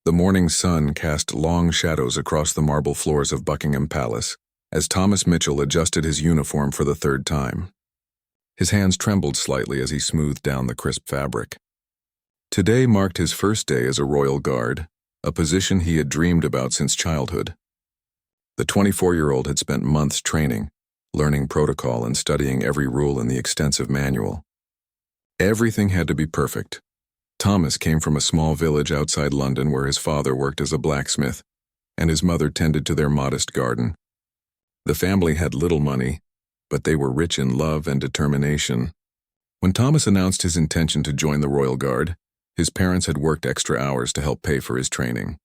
The morning sun cast long shadows across the marble floors of Buckingham Palace as Thomas Mitchell adjusted his uniform for the third time. His hands trembled slightly as he smoothed down the crisp fabric. Today marked his first day as a royal guard, a position he had dreamed about since childhood. The 24-year-old had spent months training, learning protocol and studying every rule in the extensive manual. Everything had to be perfect. Thomas came from a small village outside London where his father worked as a blacksmith, and his mother tended to their modest garden. The family had little money, but they were rich in love and determination. When Thomas announced his intention to join the Royal Guard, his parents had worked extra hours to help pay for his training.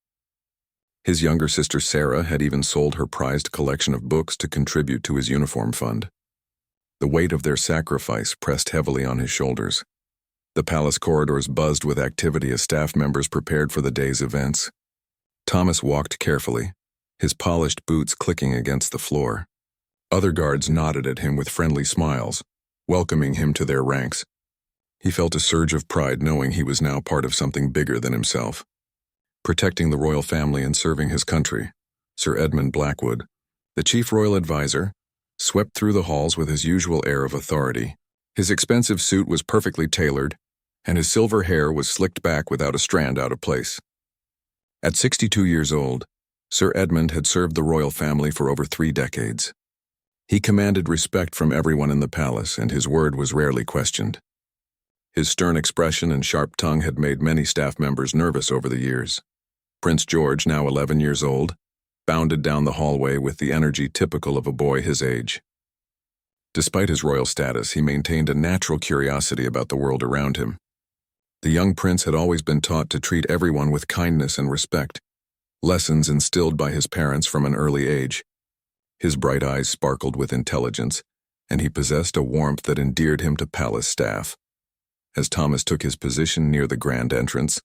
His younger sister Sarah had even sold her prized collection of books to contribute to his uniform fund. The weight of their sacrifice pressed heavily on his shoulders. The palace corridors buzzed with activity as staff members prepared for the day's events. Thomas walked carefully, his polished boots clicking against the floor. Other guards nodded at him with friendly smiles, welcoming him to their ranks. He felt a surge of pride knowing he was now part of something bigger than himself. Protecting the royal family and serving his country, Sir Edmund Blackwood, the chief royal advisor, swept through the halls with his usual air of authority. His expensive suit was perfectly tailored, and his silver hair was slicked back without a strand out of place. At 62 years old, Sir Edmund had served the royal family for over 3 decades. He commanded respect from everyone in the palace, and his word was rarely questioned. His stern expression and sharp tongue had made many staff members nervous over the years. Prince George, now 11 years old, bounded down the hallway with the energy typical of a boy his age. Despite his royal status, he maintained a natural curiosity about the world around him. The young prince had always been taught to treat everyone with kindness and respect, lessons instilled by his parents from an early age. His bright eyes sparkled with intelligence, and he possessed a warmth that endeared him to palace staff. As Thomas took his position near the grand entrance,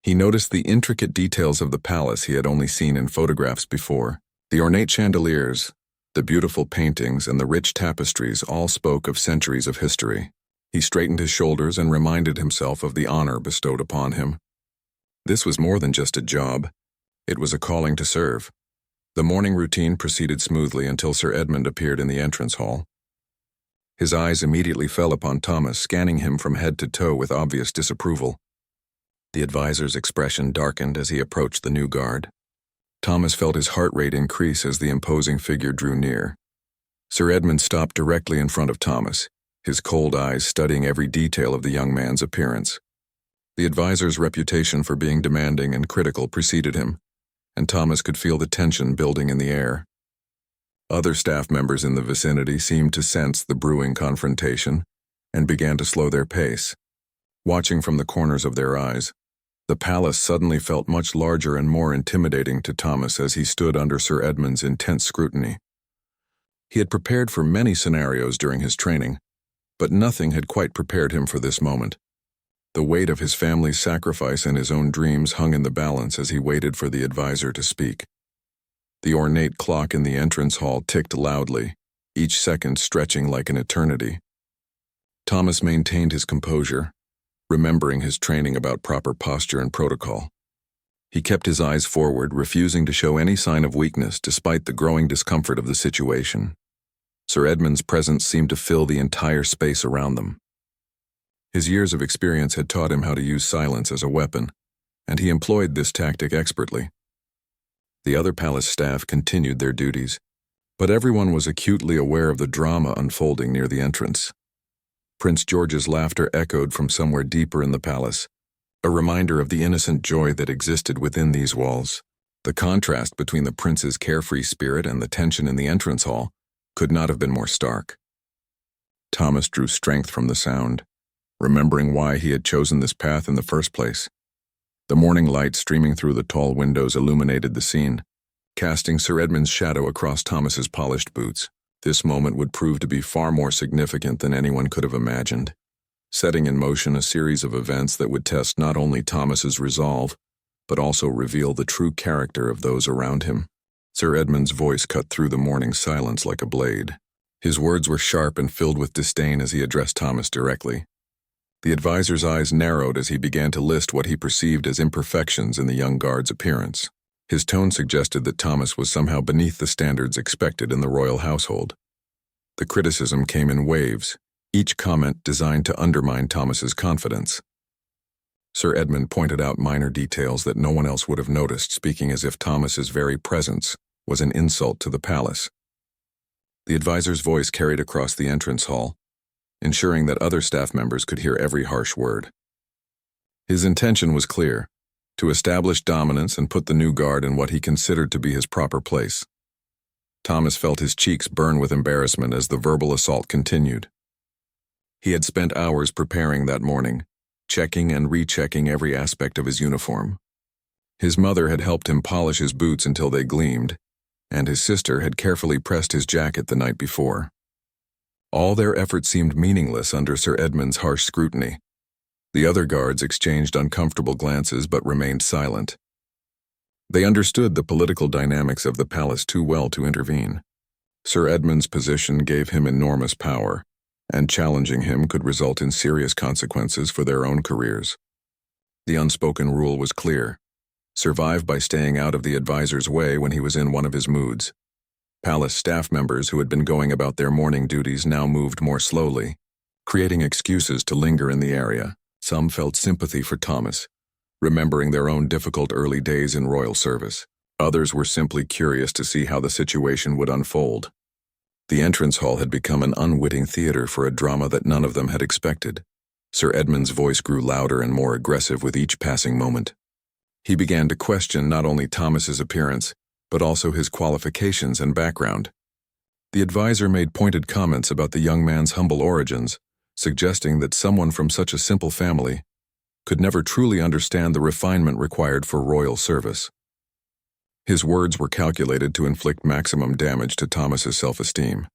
he noticed the intricate details of the palace he had only seen in photographs before. The ornate chandeliers, the beautiful paintings, and the rich tapestries all spoke of centuries of history. He straightened his shoulders and reminded himself of the honor bestowed upon him. This was more than just a job. It was a calling to serve. The morning routine proceeded smoothly until Sir Edmund appeared in the entrance hall. His eyes immediately fell upon Thomas, scanning him from head to toe with obvious disapproval. The advisor's expression darkened as he approached the new guard. Thomas felt his heart rate increase as the imposing figure drew near. Sir Edmund stopped directly in front of Thomas, his cold eyes studying every detail of the young man's appearance. The advisor's reputation for being demanding and critical preceded him, and Thomas could feel the tension building in the air. Other staff members in the vicinity seemed to sense the brewing confrontation and began to slow their pace. Watching from the corners of their eyes, the palace suddenly felt much larger and more intimidating to Thomas as he stood under Sir Edmund's intense scrutiny. He had prepared for many scenarios during his training, but nothing had quite prepared him for this moment. The weight of his family's sacrifice and his own dreams hung in the balance as he waited for the advisor to speak. The ornate clock in the entrance hall ticked loudly, each second stretching like an eternity. Thomas maintained his composure, remembering his training about proper posture and protocol. He kept his eyes forward, refusing to show any sign of weakness despite the growing discomfort of the situation. Sir Edmund's presence seemed to fill the entire space around them. His years of experience had taught him how to use silence as a weapon, and he employed this tactic expertly. The other palace staff continued their duties, but everyone was acutely aware of the drama unfolding near the entrance. Prince George's laughter echoed from somewhere deeper in the palace, a reminder of the innocent joy that existed within these walls. The contrast between the prince's carefree spirit and the tension in the entrance hall could not have been more stark. Thomas drew strength from the sound, remembering why he had chosen this path in the first place. The morning light streaming through the tall windows illuminated the scene, casting Sir Edmund's shadow across Thomas's polished boots. This moment would prove to be far more significant than anyone could have imagined, setting in motion a series of events that would test not only Thomas's resolve, but also reveal the true character of those around him. Sir Edmund's voice cut through the morning silence like a blade. His words were sharp and filled with disdain as he addressed Thomas directly. The advisor's eyes narrowed as he began to list what he perceived as imperfections in the young guard's appearance. His tone suggested that Thomas was somehow beneath the standards expected in the royal household. The criticism came in waves, each comment designed to undermine Thomas's confidence. Sir Edmund pointed out minor details that no one else would have noticed, speaking as if Thomas's very presence was an insult to the palace. The advisor's voice carried across the entrance hall, ensuring that other staff members could hear every harsh word. His intention was clear: to establish dominance and put the new guard in what he considered to be his proper place. Thomas felt his cheeks burn with embarrassment as the verbal assault continued. He had spent hours preparing that morning, checking and rechecking every aspect of his uniform. His mother had helped him polish his boots until they gleamed, and his sister had carefully pressed his jacket the night before. All their efforts seemed meaningless under Sir Edmund's harsh scrutiny. The other guards exchanged uncomfortable glances but remained silent. They understood the political dynamics of the palace too well to intervene. Sir Edmund's position gave him enormous power, and challenging him could result in serious consequences for their own careers. The unspoken rule was clear: survive by staying out of the advisor's way when he was in one of his moods. Palace staff members who had been going about their morning duties now moved more slowly, creating excuses to linger in the area. Some felt sympathy for Thomas, remembering their own difficult early days in royal service. Others were simply curious to see how the situation would unfold. The entrance hall had become an unwitting theater for a drama that none of them had expected. Sir Edmund's voice grew louder and more aggressive with each passing moment. He began to question not only Thomas's appearance, but also his qualifications and background. The advisor made pointed comments about the young man's humble origins, suggesting that someone from such a simple family could never truly understand the refinement required for royal service. His words were calculated to inflict maximum damage to Thomas's self-esteem.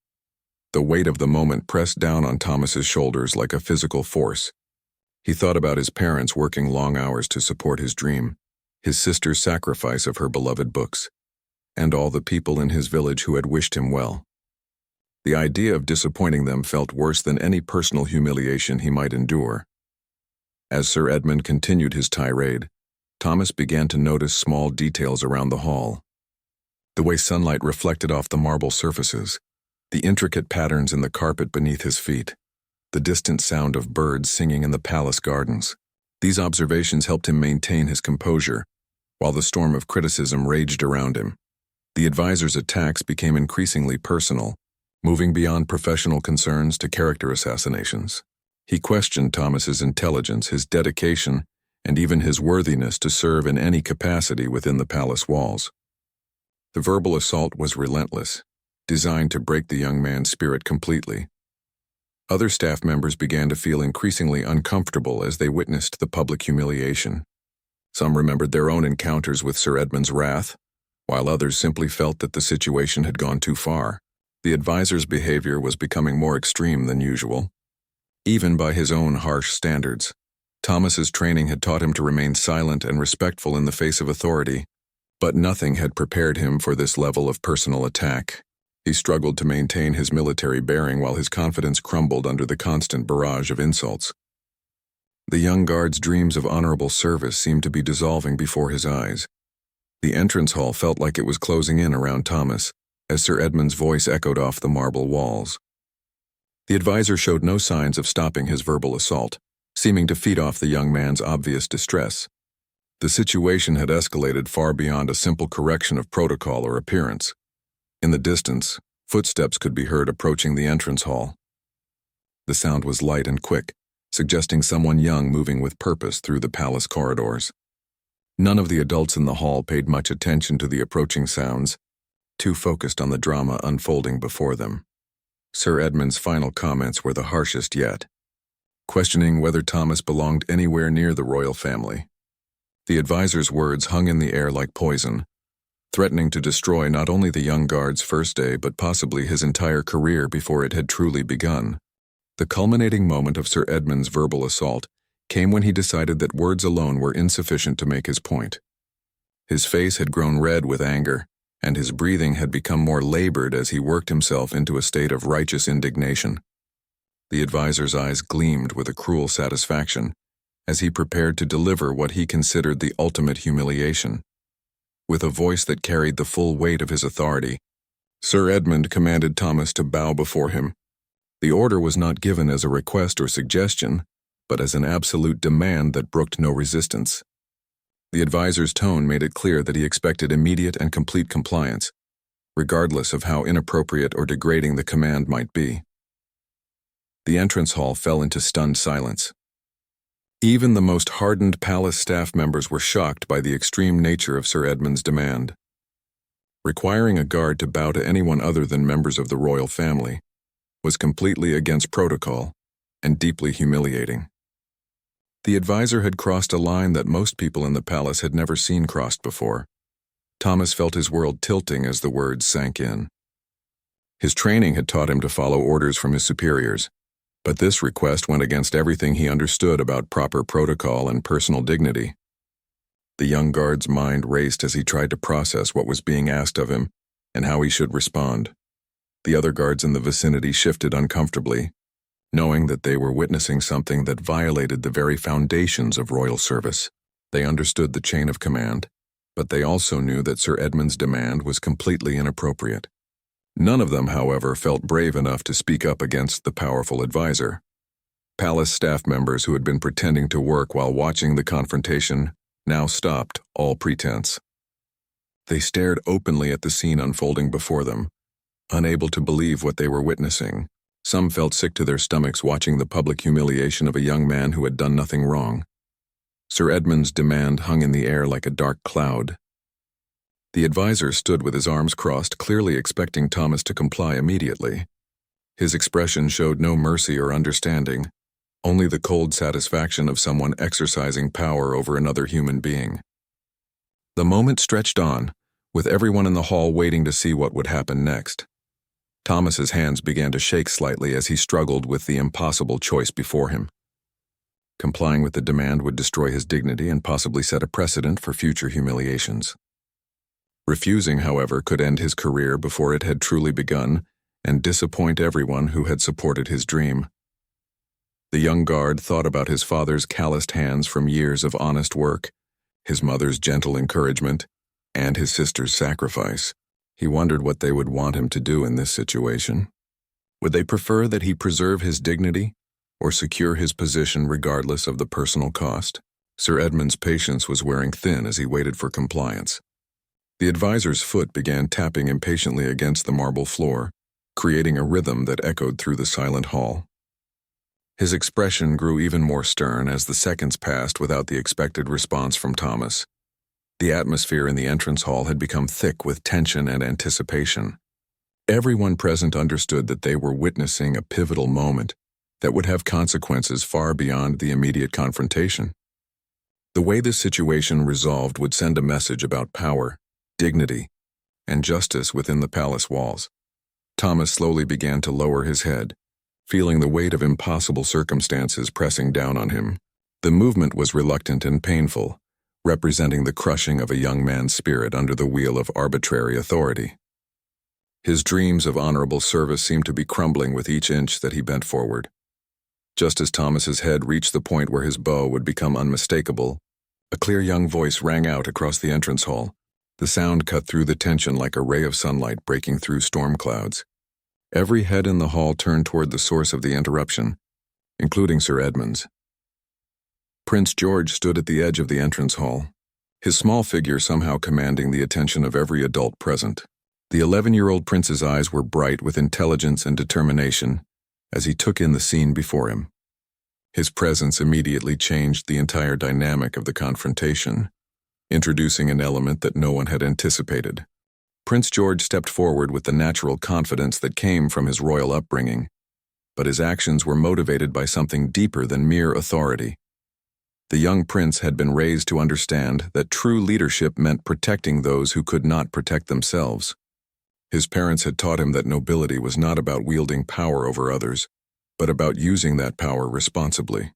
The weight of the moment pressed down on Thomas's shoulders like a physical force. He thought about his parents working long hours to support his dream, his sister's sacrifice of her beloved books, and all the people in his village who had wished him well. The idea of disappointing them felt worse than any personal humiliation he might endure. As Sir Edmund continued his tirade, Thomas began to notice small details around the hall. The way sunlight reflected off the marble surfaces, the intricate patterns in the carpet beneath his feet, the distant sound of birds singing in the palace gardens. These observations helped him maintain his composure, while the storm of criticism raged around him. The advisor's attacks became increasingly personal, moving beyond professional concerns to character assassinations. He questioned Thomas's intelligence, his dedication, and even his worthiness to serve in any capacity within the palace walls. The verbal assault was relentless, designed to break the young man's spirit completely. Other staff members began to feel increasingly uncomfortable as they witnessed the public humiliation. Some remembered their own encounters with Sir Edmund's wrath, while others simply felt that the situation had gone too far. The advisor's behavior was becoming more extreme than usual. Even by his own harsh standards, Thomas's training had taught him to remain silent and respectful in the face of authority, but nothing had prepared him for this level of personal attack. He struggled to maintain his military bearing while his confidence crumbled under the constant barrage of insults. The young guard's dreams of honorable service seemed to be dissolving before his eyes. The entrance hall felt like it was closing in around Thomas, as Sir Edmund's voice echoed off the marble walls. The advisor showed no signs of stopping his verbal assault, seeming to feed off the young man's obvious distress. The situation had escalated far beyond a simple correction of protocol or appearance. In the distance, footsteps could be heard approaching the entrance hall. The sound was light and quick, suggesting someone young moving with purpose through the palace corridors. None of the adults in the hall paid much attention to the approaching sounds, too focused on the drama unfolding before them. Sir Edmund's final comments were the harshest yet, questioning whether Thomas belonged anywhere near the royal family. The advisor's words hung in the air like poison, threatening to destroy not only the young guard's first day but possibly his entire career before it had truly begun. The culminating moment of Sir Edmund's verbal assault came when he decided that words alone were insufficient to make his point. His face had grown red with anger, and his breathing had become more labored as he worked himself into a state of righteous indignation. The advisor's eyes gleamed with a cruel satisfaction as he prepared to deliver what he considered the ultimate humiliation. With a voice that carried the full weight of his authority, Sir Edmund commanded Thomas to bow before him. The order was not given as a request or suggestion, but as an absolute demand that brooked no resistance. The advisor's tone made it clear that he expected immediate and complete compliance, regardless of how inappropriate or degrading the command might be. The entrance hall fell into stunned silence. Even the most hardened palace staff members were shocked by the extreme nature of Sir Edmund's demand. Requiring a guard to bow to anyone other than members of the royal family was completely against protocol and deeply humiliating. The advisor had crossed a line that most people in the palace had never seen crossed before. Thomas felt his world tilting as the words sank in. His training had taught him to follow orders from his superiors, but this request went against everything he understood about proper protocol and personal dignity. The young guard's mind raced as he tried to process what was being asked of him and how he should respond. The other guards in the vicinity shifted uncomfortably, knowing that they were witnessing something that violated the very foundations of royal service. They understood the chain of command, but they also knew that Sir Edmund's demand was completely inappropriate. None of them, however, felt brave enough to speak up against the powerful advisor. Palace staff members who had been pretending to work while watching the confrontation now stopped all pretense. They stared openly at the scene unfolding before them, unable to believe what they were witnessing. Some felt sick to their stomachs watching the public humiliation of a young man who had done nothing wrong. Sir Edmund's demand hung in the air like a dark cloud. The advisor stood with his arms crossed, clearly expecting Thomas to comply immediately. His expression showed no mercy or understanding, only the cold satisfaction of someone exercising power over another human being. The moment stretched on, with everyone in the hall waiting to see what would happen next. Thomas's hands began to shake slightly as he struggled with the impossible choice before him. Complying with the demand would destroy his dignity and possibly set a precedent for future humiliations. Refusing, however, could end his career before it had truly begun and disappoint everyone who had supported his dream. The young guard thought about his father's calloused hands from years of honest work, his mother's gentle encouragement, and his sister's sacrifice. He wondered what they would want him to do in this situation. Would they prefer that he preserve his dignity or secure his position regardless of the personal cost? Sir Edmund's patience was wearing thin as he waited for compliance. The advisor's foot began tapping impatiently against the marble floor, creating a rhythm that echoed through the silent hall. His expression grew even more stern as the seconds passed without the expected response from Thomas. The atmosphere in the entrance hall had become thick with tension and anticipation. Everyone present understood that they were witnessing a pivotal moment that would have consequences far beyond the immediate confrontation. The way this situation resolved would send a message about power, dignity, and justice within the palace walls. Thomas slowly began to lower his head, feeling the weight of impossible circumstances pressing down on him. The movement was reluctant and painful, representing the crushing of a young man's spirit under the wheel of arbitrary authority. His dreams of honorable service seemed to be crumbling with each inch that he bent forward. Just as Thomas's head reached the point where his bow would become unmistakable, a clear young voice rang out across the entrance hall. The sound cut through the tension like a ray of sunlight breaking through storm clouds. Every head in the hall turned toward the source of the interruption, including Sir Edmund's. Prince George stood at the edge of the entrance hall, his small figure somehow commanding the attention of every adult present. The 11-year-old prince's eyes were bright with intelligence and determination as he took in the scene before him. His presence immediately changed the entire dynamic of the confrontation, introducing an element that no one had anticipated. Prince George stepped forward with the natural confidence that came from his royal upbringing, but his actions were motivated by something deeper than mere authority. The young prince had been raised to understand that true leadership meant protecting those who could not protect themselves. His parents had taught him that nobility was not about wielding power over others, but about using that power responsibly.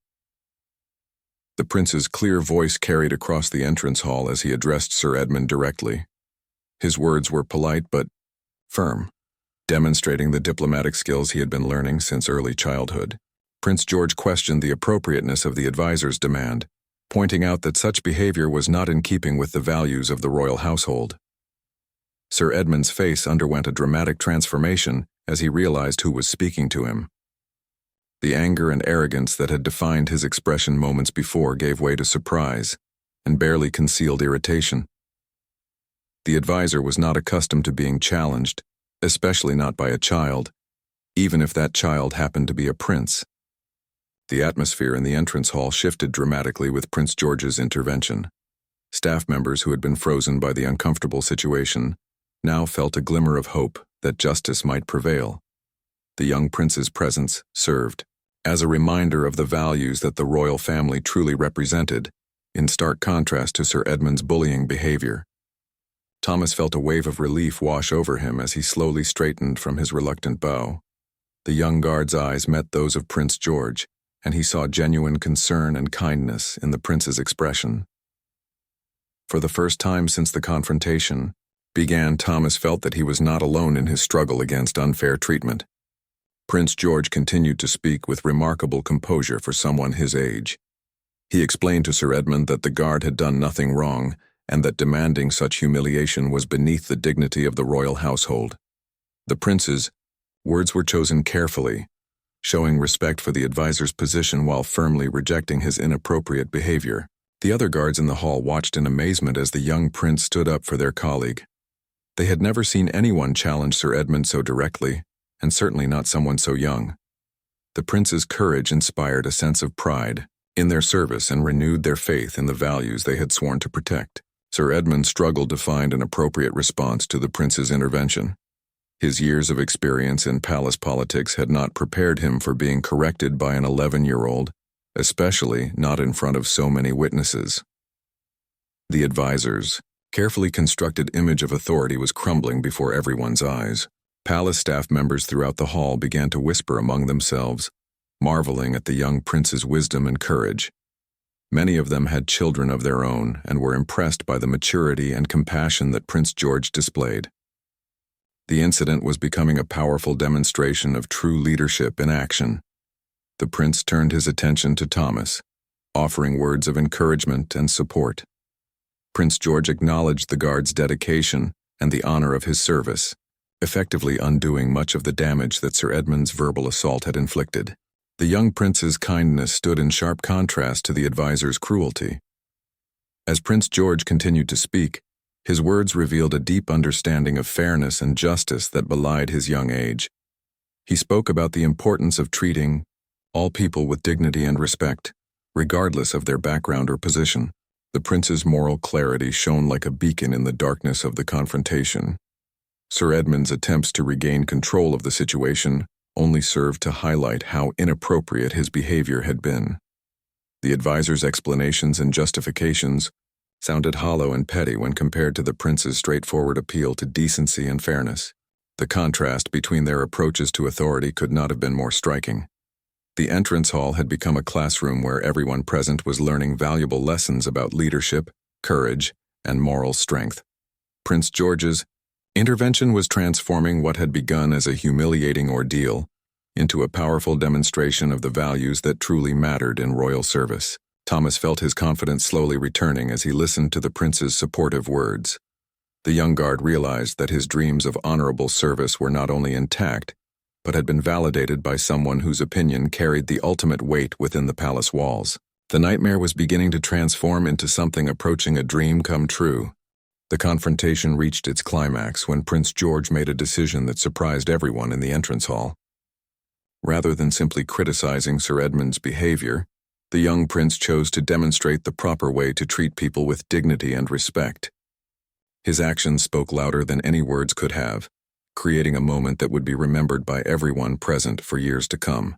The prince's clear voice carried across the entrance hall as he addressed Sir Edmund directly. His words were polite but firm, demonstrating the diplomatic skills he had been learning since early childhood. Prince George questioned the appropriateness of the advisor's demand, pointing out that such behavior was not in keeping with the values of the royal household. Sir Edmund's face underwent a dramatic transformation as he realized who was speaking to him. The anger and arrogance that had defined his expression moments before gave way to surprise and barely concealed irritation. The advisor was not accustomed to being challenged, especially not by a child, even if that child happened to be a prince. The atmosphere in the entrance hall shifted dramatically with Prince George's intervention. Staff members who had been frozen by the uncomfortable situation now felt a glimmer of hope that justice might prevail. The young prince's presence served as a reminder of the values that the royal family truly represented, in stark contrast to Sir Edmund's bullying behavior. Thomas felt a wave of relief wash over him as he slowly straightened from his reluctant bow. The young guard's eyes met those of Prince George, and he saw genuine concern and kindness in the prince's expression. For the first time since the confrontation began, Thomas felt that he was not alone in his struggle against unfair treatment. Prince George continued to speak with remarkable composure for someone his age. He explained to Sir Edmund that the guard had done nothing wrong, and that demanding such humiliation was beneath the dignity of the royal household. The prince's words were chosen carefully, showing respect for the advisor's position while firmly rejecting his inappropriate behavior. The other guards in the hall watched in amazement as the young prince stood up for their colleague. They had never seen anyone challenge Sir Edmund so directly, and certainly not someone so young. The prince's courage inspired a sense of pride in their service and renewed their faith in the values they had sworn to protect. Sir Edmund struggled to find an appropriate response to the prince's intervention. His years of experience in palace politics had not prepared him for being corrected by an 11-year-old, especially not in front of so many witnesses. The advisor's carefully constructed image of authority was crumbling before everyone's eyes. Palace staff members throughout the hall began to whisper among themselves, marveling at the young prince's wisdom and courage. Many of them had children of their own and were impressed by the maturity and compassion that Prince George displayed. The incident was becoming a powerful demonstration of true leadership in action. The prince turned his attention to Thomas, offering words of encouragement and support. Prince George acknowledged the guard's dedication and the honor of his service, effectively undoing much of the damage that Sir Edmund's verbal assault had inflicted. The young prince's kindness stood in sharp contrast to the advisor's cruelty. As Prince George continued to speak, his words revealed a deep understanding of fairness and justice that belied his young age. He spoke about the importance of treating all people with dignity and respect, regardless of their background or position. The prince's moral clarity shone like a beacon in the darkness of the confrontation. Sir Edmund's attempts to regain control of the situation only served to highlight how inappropriate his behavior had been. The advisor's explanations and justifications sounded hollow and petty when compared to the prince's straightforward appeal to decency and fairness. The contrast between their approaches to authority could not have been more striking. The entrance hall had become a classroom where everyone present was learning valuable lessons about leadership, courage, and moral strength. Prince George's intervention was transforming what had begun as a humiliating ordeal into a powerful demonstration of the values that truly mattered in royal service. Thomas felt his confidence slowly returning as he listened to the prince's supportive words. The young guard realized that his dreams of honorable service were not only intact, but had been validated by someone whose opinion carried the ultimate weight within the palace walls. The nightmare was beginning to transform into something approaching a dream come true. The confrontation reached its climax when Prince George made a decision that surprised everyone in the entrance hall. Rather than simply criticizing Sir Edmund's behavior, the young prince chose to demonstrate the proper way to treat people with dignity and respect. His actions spoke louder than any words could have, creating a moment that would be remembered by everyone present for years to come.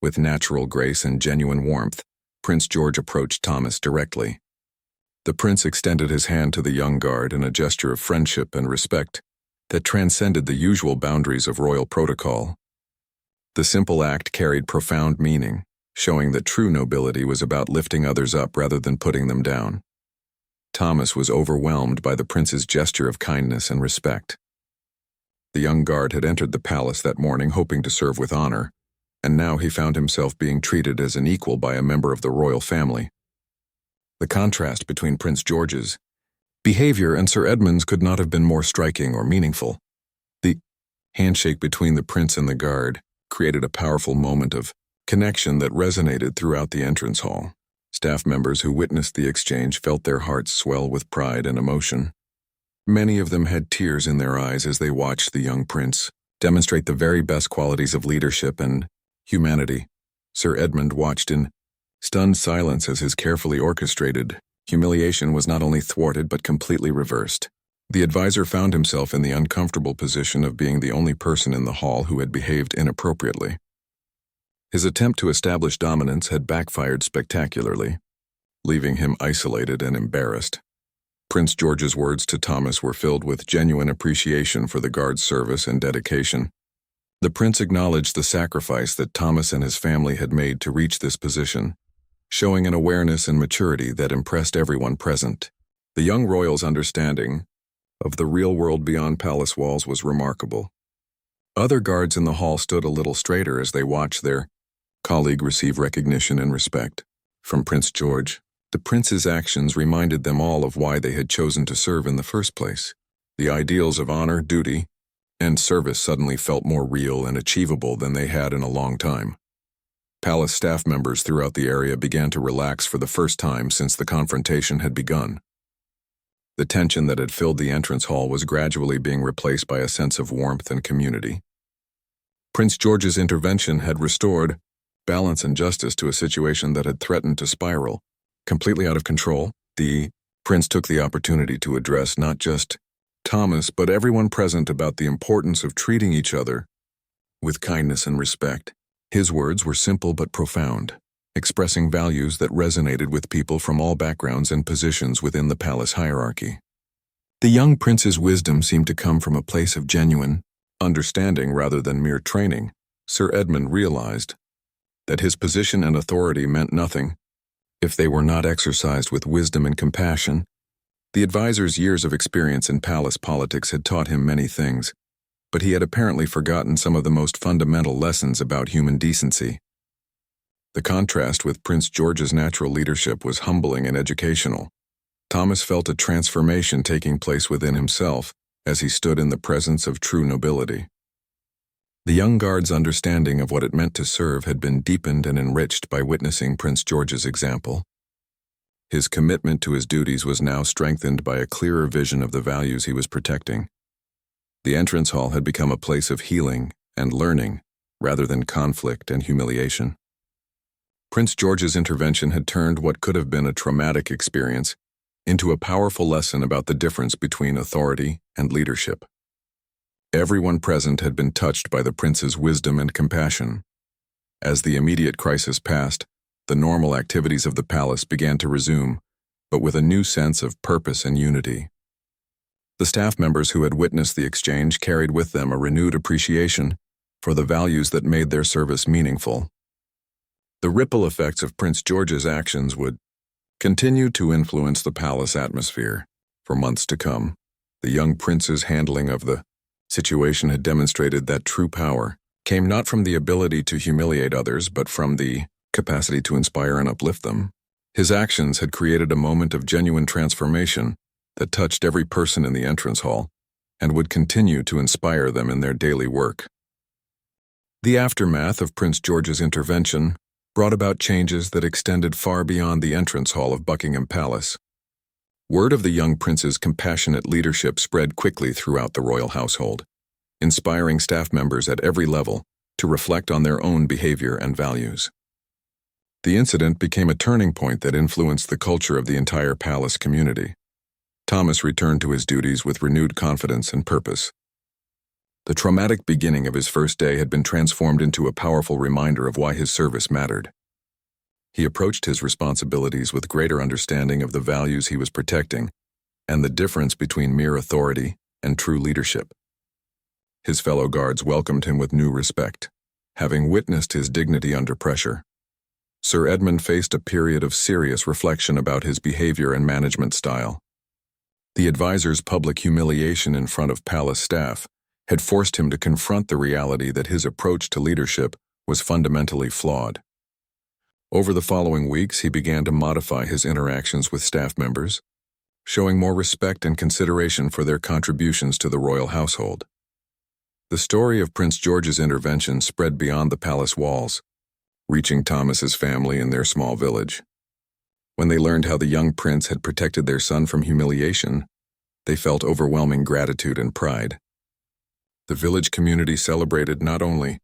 With natural grace and genuine warmth, Prince George approached Thomas directly. The prince extended his hand to the young guard in a gesture of friendship and respect that transcended the usual boundaries of royal protocol. The simple act carried profound meaning, showing that true nobility was about lifting others up rather than putting them down. Thomas was overwhelmed by the prince's gesture of kindness and respect. The young guard had entered the palace that morning hoping to serve with honor, and now he found himself being treated as an equal by a member of the royal family. The contrast between Prince George's behavior and Sir Edmund's could not have been more striking or meaningful. The handshake between the prince and the guard created a powerful moment of connection that resonated throughout the entrance hall. Staff members who witnessed the exchange felt their hearts swell with pride and emotion. Many of them had tears in their eyes as they watched the young prince demonstrate the very best qualities of leadership and humanity. Sir Edmund watched in stunned silence as his carefully orchestrated humiliation was not only thwarted but completely reversed. The advisor found himself in the uncomfortable position of being the only person in the hall who had behaved inappropriately. His attempt to establish dominance had backfired spectacularly, leaving him isolated and embarrassed. Prince George's words to Thomas were filled with genuine appreciation for the guard's service and dedication. The prince acknowledged the sacrifice that Thomas and his family had made to reach this position, showing an awareness and maturity that impressed everyone present. The young royal's understanding of the real world beyond palace walls was remarkable. Other guards in the hall stood a little straighter as they watched their colleague receive recognition and respect from Prince George. The prince's actions reminded them all of why they had chosen to serve in the first place. The ideals of honor, duty, and service suddenly felt more real and achievable than they had in a long time. Palace staff members throughout the area began to relax for the first time since the confrontation had begun. The tension that had filled the entrance hall was gradually being replaced by a sense of warmth and community. Prince George's intervention had restored balance and justice to a situation that had threatened to spiral completely out of control. The prince took the opportunity to address not just Thomas but everyone present about the importance of treating each other with kindness and respect. His words were simple but profound, expressing values that resonated with people from all backgrounds and positions within the palace hierarchy. The young prince's wisdom seemed to come from a place of genuine understanding rather than mere training. Sir Edmund realized that his position and authority meant nothing if they were not exercised with wisdom and compassion. The advisor's years of experience in palace politics had taught him many things, but he had apparently forgotten some of the most fundamental lessons about human decency. The contrast with Prince George's natural leadership was humbling and educational. Thomas felt a transformation taking place within himself as he stood in the presence of true nobility. The young guard's understanding of what it meant to serve had been deepened and enriched by witnessing Prince George's example. His commitment to his duties was now strengthened by a clearer vision of the values he was protecting. The entrance hall had become a place of healing and learning rather than conflict and humiliation. Prince George's intervention had turned what could have been a traumatic experience into a powerful lesson about the difference between authority and leadership. Everyone present had been touched by the prince's wisdom and compassion. As the immediate crisis passed, the normal activities of the palace began to resume, but with a new sense of purpose and unity. The staff members who had witnessed the exchange carried with them a renewed appreciation for the values that made their service meaningful. The ripple effects of Prince George's actions would continue to influence the palace atmosphere for months to come. The young prince's handling of the situation had demonstrated that true power came not from the ability to humiliate others but from the capacity to inspire and uplift them. His actions had created a moment of genuine transformation that touched every person in the entrance hall and would continue to inspire them in their daily work. The aftermath of Prince George's intervention brought about changes that extended far beyond the entrance hall of Buckingham Palace. Word of the young prince's compassionate leadership spread quickly throughout the royal household, inspiring staff members at every level to reflect on their own behavior and values. The incident became a turning point that influenced the culture of the entire palace community. Thomas returned to his duties with renewed confidence and purpose. The traumatic beginning of his first day had been transformed into a powerful reminder of why his service mattered. He approached his responsibilities with greater understanding of the values he was protecting and the difference between mere authority and true leadership. His fellow guards welcomed him with new respect, having witnessed his dignity under pressure. Sir Edmund faced a period of serious reflection about his behavior and management style. The advisor's public humiliation in front of palace staff had forced him to confront the reality that his approach to leadership was fundamentally flawed. Over the following weeks, he began to modify his interactions with staff members, showing more respect and consideration for their contributions to the royal household. The story of Prince George's intervention spread beyond the palace walls, reaching Thomas's family in their small village. When they learned how the young prince had protected their son from humiliation, they felt overwhelming gratitude and pride. The village community celebrated not only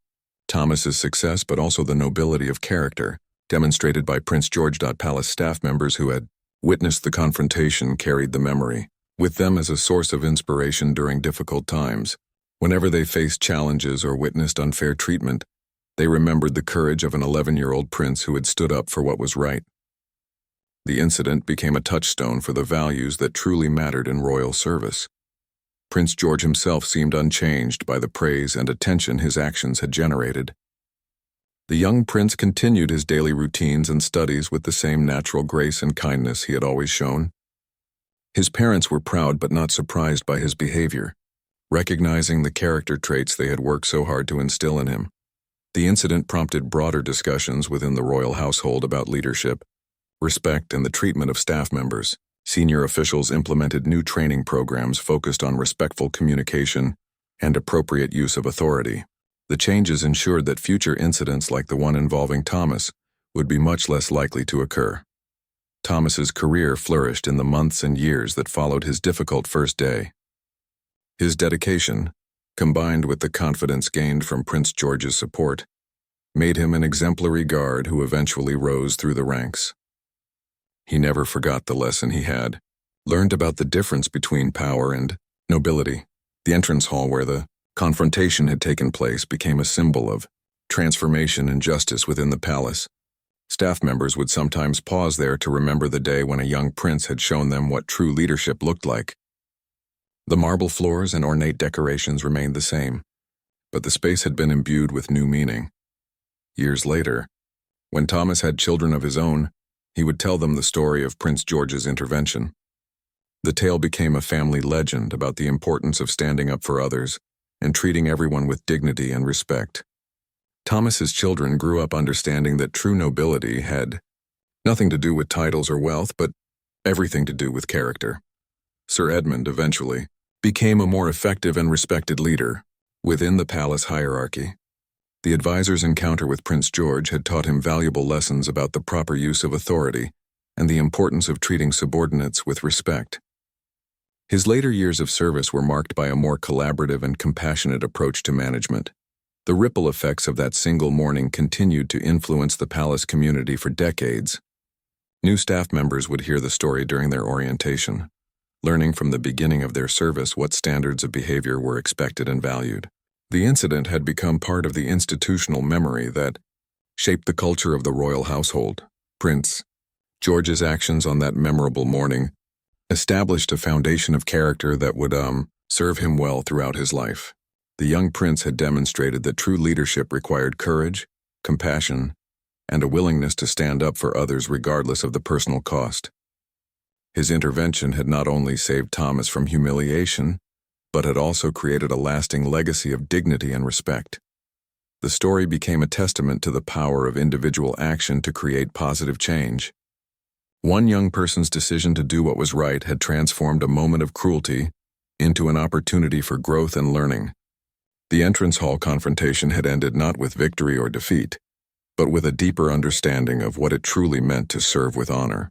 Thomas's success but also the nobility of character demonstrated by Prince George. Palace staff members who had witnessed the confrontation carried the memory with them as a source of inspiration during difficult times. Whenever they faced challenges or witnessed unfair treatment, they remembered the courage of an 11-year-old prince who had stood up for what was right. The incident became a touchstone for the values that truly mattered in royal service. Prince George himself seemed unchanged by the praise and attention his actions had generated. The young prince continued his daily routines and studies with the same natural grace and kindness he had always shown. His parents were proud but not surprised by his behavior, recognizing the character traits they had worked so hard to instill in him. The incident prompted broader discussions within the royal household about leadership, respect, and the treatment of staff members. Senior officials implemented new training programs focused on respectful communication and appropriate use of authority. The changes ensured that future incidents like the one involving Thomas would be much less likely to occur. Thomas's career flourished in the months and years that followed his difficult first day. His dedication, combined with the confidence gained from Prince George's support, made him an exemplary guard who eventually rose through the ranks. He never forgot the lesson he had learned about the difference between power and nobility. The entrance hall where the confrontation had taken place became a symbol of transformation and justice within the palace. Staff members would sometimes pause there to remember the day when a young prince had shown them what true leadership looked like. The marble floors and ornate decorations remained the same, but the space had been imbued with new meaning. Years later, when Thomas had children of his own, he would tell them the story of Prince George's intervention. The tale became a family legend about the importance of standing up for others and treating everyone with dignity and respect. Thomas's children grew up understanding that true nobility had nothing to do with titles or wealth, but everything to do with character. Sir Edmund eventually became a more effective and respected leader within the palace hierarchy. The advisor's encounter with Prince George had taught him valuable lessons about the proper use of authority and the importance of treating subordinates with respect. His later years of service were marked by a more collaborative and compassionate approach to management. The ripple effects of that single morning continued to influence the palace community for decades. New staff members would hear the story during their orientation, learning from the beginning of their service what standards of behavior were expected and valued. The incident had become part of the institutional memory that shaped the culture of the royal household. Prince George's actions on that memorable morning established a foundation of character that would serve him well throughout his life. The young prince had demonstrated that true leadership required courage, compassion, and a willingness to stand up for others regardless of the personal cost. His intervention had not only saved Thomas from humiliation, but had also created a lasting legacy of dignity and respect. The story became a testament to the power of individual action to create positive change. One young person's decision to do what was right had transformed a moment of cruelty into an opportunity for growth and learning. The entrance hall confrontation had ended not with victory or defeat, but with a deeper understanding of what it truly meant to serve with honor.